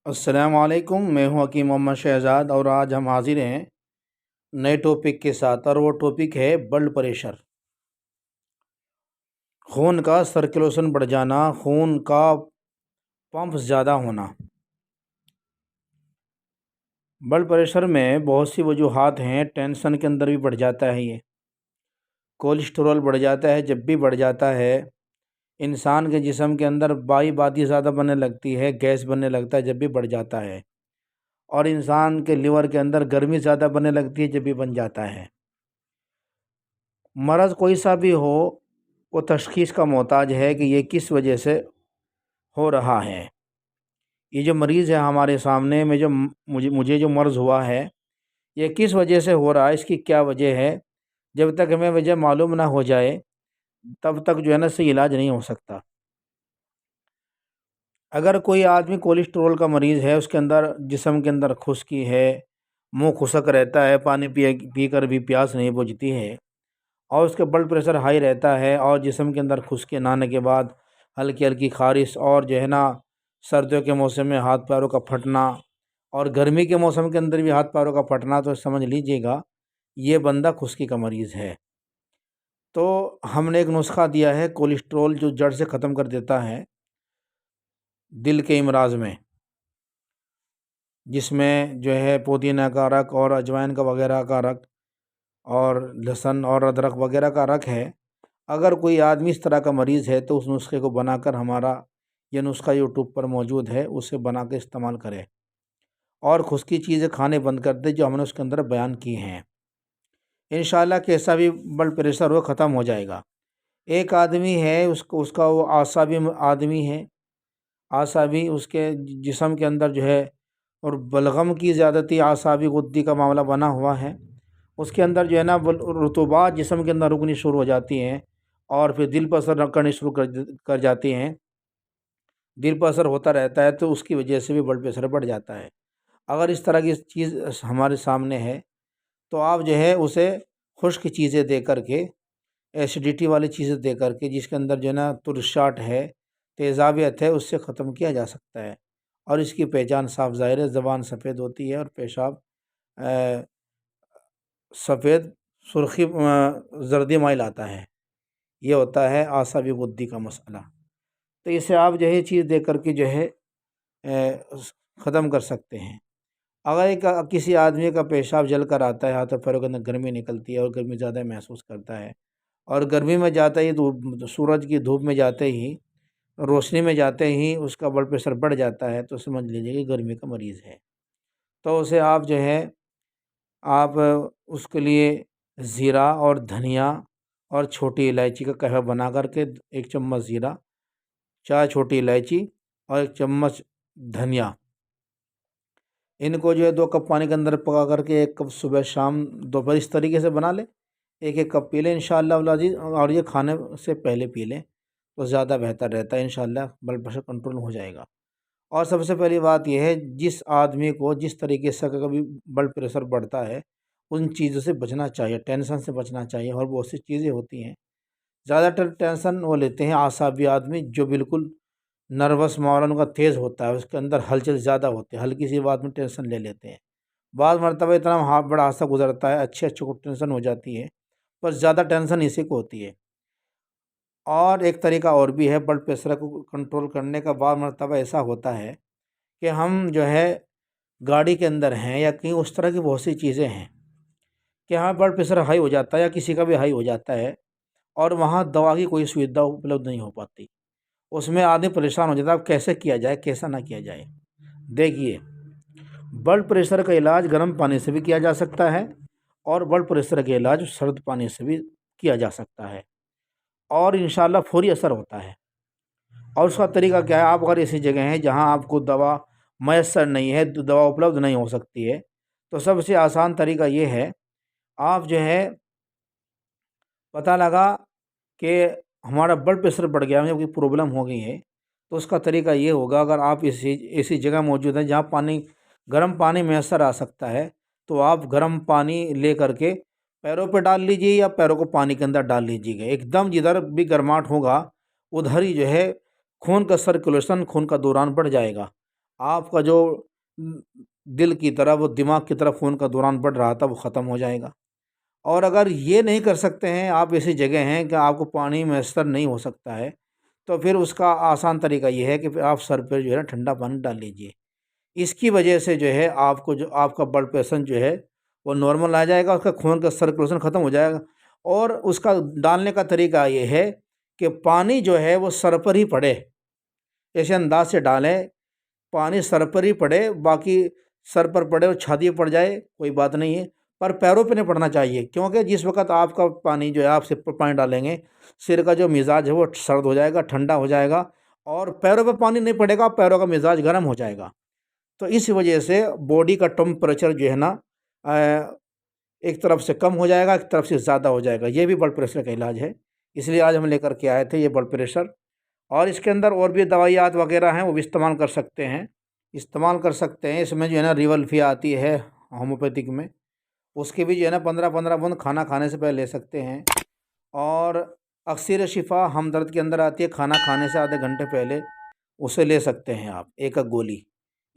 السلام علیکم، میں ہوں حکیم محمد شہزاد اور آج ہم حاضر ہیں نئے ٹاپک کے ساتھ، اور وہ ٹاپک ہے بلڈ پریشر۔ خون کا سرکولیشن بڑھ جانا، خون کا پمپ زیادہ ہونا۔ بلڈ پریشر میں بہت سی وجوہات ہیں۔ ٹینشن کے اندر بھی بڑھ جاتا ہے، یہ کولیسٹرول بڑھ جاتا ہے۔ جب بھی بڑھ جاتا ہے انسان کے جسم کے اندر بادی زیادہ بننے لگتی ہے، گیس بننے لگتا ہے جب بھی بڑھ جاتا ہے، اور انسان کے لیور کے اندر گرمی زیادہ بننے لگتی ہے جب بھی بن جاتا ہے۔ مرض کوئی سا بھی ہو، وہ تشخیص کا محتاج ہے کہ یہ کس وجہ سے ہو رہا ہے۔ یہ جو مریض ہے ہمارے سامنے میں، جو مجھے جو مرض ہوا ہے، یہ کس وجہ سے ہو رہا ہے، اس کی کیا وجہ ہے، جب تک ہمیں وجہ معلوم نہ ہو جائے تب تک جو ہے نا صحیح علاج نہیں ہو سکتا۔ اگر کوئی آدمی کولیسٹرول کا مریض ہے، اس کے اندر جسم کے اندر خشکی ہے، منہ خشک رہتا ہے، پانی پی کر بھی پیاس نہیں بجھتی ہے، اور اس کے بلڈ پریشر ہائی رہتا ہے، اور جسم کے اندر خشکی نہ آنے کے بعد ہلکی ہلکی خارش، اور جو ہے نا سردیوں کے موسم میں ہاتھ پیروں کا پھٹنا، اور گرمی کے موسم کے اندر بھی ہاتھ پیروں کا پھٹنا، تو سمجھ لیجئے گا یہ بندہ خشکی کا مریض ہے۔ تو ہم نے ایک نسخہ دیا ہے کولیسٹرول، جو جڑ سے ختم کر دیتا ہے دل کے امراض میں، جس میں جو ہے پودینہ کا رک اور اجوائن کا وغیرہ کا رک اور لہسن اور ادرک وغیرہ کا رک ہے۔ اگر کوئی آدمی اس طرح کا مریض ہے تو اس نسخے کو بنا کر، ہمارا یہ نسخہ یوٹیوب پر موجود ہے، اسے بنا کے استعمال کرے، اور خشکی چیزیں کھانے بند کر دے جو ہم نے اس کے اندر بیان کی ہیں۔ انشاءاللہ کیسا بھی بلڈ پریشر ہو ختم ہو جائے گا۔ ایک آدمی ہے، اس کا وہ اعصابی آدمی ہے، اعصابی اس کے جسم کے اندر جو ہے، اور بلغم کی زیادتی اعصابی غدی کا معاملہ بنا ہوا ہے، اس کے اندر جو ہے نا رطوبات جسم کے اندر رکنی شروع ہو جاتی ہیں، اور پھر دل پر اثر کرنی شروع کر جاتی ہیں، دل پر اثر ہوتا رہتا ہے، تو اس کی وجہ سے بھی بلڈ پریشر بڑھ جاتا ہے۔ اگر اس طرح کی چیز ہمارے سامنے ہے تو آپ جو ہے اسے خشک چیزیں دے کر کے، ایسیڈیٹی والی چیزیں دے کر کے، جس کے اندر جو ہے نا ترشاٹ ہے، تیزابیت ہے، اس سے ختم کیا جا سکتا ہے۔ اور اس کی پہچان صاف ظاہر ہے، زبان سفید ہوتی ہے اور پیشاب سفید سرخی زردی مائل آتا ہے، یہ ہوتا ہے اعصابی غدی کا مسئلہ۔ تو اسے آپ جو ہے چیز دے کر کے جو ہے ختم کر سکتے ہیں۔ اگر کسی آدمی کا پیشاب جل کر آتا ہے، ہاتھوں پیروں کے اندر گرمی نکلتی ہے اور گرمی زیادہ محسوس کرتا ہے، اور گرمی میں جاتے ہی سورج کی دھوپ میں جاتے ہی، روشنی میں جاتے ہی اس کا بلڈ پریشر بڑھ جاتا ہے، تو سمجھ لیجیے کہ گرمی کا مریض ہے۔ تو اسے آپ جو ہے اس کے لیے زیرہ اور دھنیا اور چھوٹی الائچی کا قہوہ بنا کر کے، 1 چمچ زیرہ، 4 چھوٹی الائچی اور 1 چمچ دھنیا، ان کو جو ہے 2 کپ پانی کے اندر پکا کر کے 1 کپ صبح شام دوپہر اس طریقے سے بنا لیں، 1 کپ پی لیں انشاءاللہ العزیز، اور یہ کھانے سے پہلے پی لیں تو زیادہ بہتر رہتا ہے، انشاءاللہ بلڈ پریشر کنٹرول ہو جائے گا۔ اور سب سے پہلی بات یہ ہے، جس آدمی کو جس طریقے سے کبھی بلڈ پریشر بڑھتا ہے، ان چیزوں سے بچنا چاہیے، ٹینشن سے بچنا چاہیے، اور بہت سی چیزیں ہوتی ہیں۔ زیادہ تر ٹینشن وہ لیتے ہیں اعصابی آدمی، جو بالکل نروس معاملہ ان کا تیز ہوتا ہے، اس کے اندر ہلچل زیادہ ہوتی ہے، ہلکی سی بات میں ٹینشن لے لیتے ہیں۔ بعض مرتبہ اتنا بڑا حادثہ گزرتا ہے، اچھے کو ٹینشن ہو جاتی ہے، پر زیادہ ٹینشن اسی کو ہوتی ہے۔ اور ایک طریقہ اور بھی ہے بلڈ پریشر کو کنٹرول کرنے کا۔ بعض مرتبہ ایسا ہوتا ہے کہ ہم جو ہے گاڑی کے اندر ہیں، یا کہیں اس طرح کی بہت سی چیزیں ہیں کہ ہاں بلڈ پریشر ہائی ہو جاتا ہے، یا کسی کا بھی ہائی ہو جاتا ہے، اور وہاں دوا کی کوئی سویدھا اپلبدھ نہیں ہو پاتی، اس میں آدمی پریشان ہو جاتا ہے، اب کیسے کیا جائے، کیسا نہ کیا جائے۔ دیکھیے، بلڈ پریشر کا علاج گرم پانی سے بھی کیا جا سکتا ہے، اور بلڈ پریشر کا علاج سرد پانی سے بھی کیا جا سکتا ہے، اور انشاءاللہ فوری اثر ہوتا ہے۔ اور اس کا طریقہ کیا ہے، آپ اگر ایسی جگہ ہیں جہاں آپ کو دوا میسر نہیں ہے، دوا اپلبدھ نہیں ہو سکتی ہے، تو سب سے آسان طریقہ یہ ہے، آپ جو ہے پتہ لگا کہ ہمارا بلڈ پریشر بڑھ گیا، مجھے کوئی پرابلم ہو گئی ہے، تو اس کا طریقہ یہ ہوگا، اگر آپ ایسی جگہ موجود ہیں جہاں گرم پانی میسر آ سکتا ہے، تو آپ گرم پانی لے کر کے پیروں پہ ڈال لیجیے، یا پیروں کو پانی کے اندر ڈال لیجیے گا، ایک دم جدھر بھی گرماہٹ ہوگا ادھر ہی جو ہے خون کا سرکولیشن، خون کا دوران بڑھ جائے گا، آپ کا جو دل کی طرف اور دماغ کی طرف خون کا دوران بڑھ رہا تھا وہ ختم ہو جائے گا۔ اور اگر یہ نہیں کر سکتے ہیں، آپ ایسی جگہ ہیں کہ آپ کو پانی میسر نہیں ہو سکتا ہے، تو پھر اس کا آسان طریقہ یہ ہے کہ پھر آپ سر پہ جو ہے نا ٹھنڈا پانی ڈال لیجئے۔ اس کی وجہ سے جو ہے آپ کو جو آپ کا بلڈ پریشر جو ہے وہ نارمل آ جائے گا، اس کا خون کا سرکولیشن ختم ہو جائے گا۔ اور اس کا ڈالنے کا طریقہ یہ ہے کہ پانی جو ہے وہ سر پر ہی پڑے، ایسے انداز سے ڈالیں پانی سر پر ہی پڑے، باقی سر پر پڑے اور چھاتی پر پڑ جائے کوئی بات نہیں ہے، پر پیروں پہ نہیں پڑنا چاہیے، کیونکہ جس وقت آپ کا پانی جو ہے آپ سر پر پانی ڈالیں گے، سر کا جو مزاج ہے وہ سرد ہو جائے گا، ٹھنڈا ہو جائے گا، اور پیروں پہ پانی نہیں پڑے گا، پیروں کا مزاج گرم ہو جائے گا۔ تو اس وجہ سے باڈی کا ٹمپریچر جو ہے نا ایک طرف سے کم ہو جائے گا، ایک طرف سے زیادہ ہو جائے گا، یہ بھی بلڈ پریشر کا علاج ہے۔ اس لیے آج ہم لے کر کے آئے تھے یہ بلڈ پریشر، اور اس کے اندر اور بھی دوائیات وغیرہ ہیں وہ بھی استعمال کر سکتے ہیں، اس میں جو ہے نا ریولفی آتی ہے ہومیوپیتھک میں، اس کی بھی جو ہے نا 15 بند کھانا کھانے سے پہلے لے سکتے ہیں۔ اور اکثر شفا ہمدرد کے اندر آتی ہے، کھانا کھانے سے آدھے گھنٹے پہلے اسے لے سکتے ہیں آپ، ایک گولی۔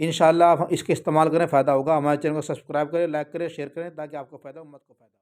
انشاءاللہ آپ اس کے استعمال کریں، فائدہ ہوگا۔ ہمارے چینل کو سبسکرائب کریں، لائک کریں، شیئر کریں، تاکہ آپ کو فائدہ ہو، امت کو فائدہ ہو۔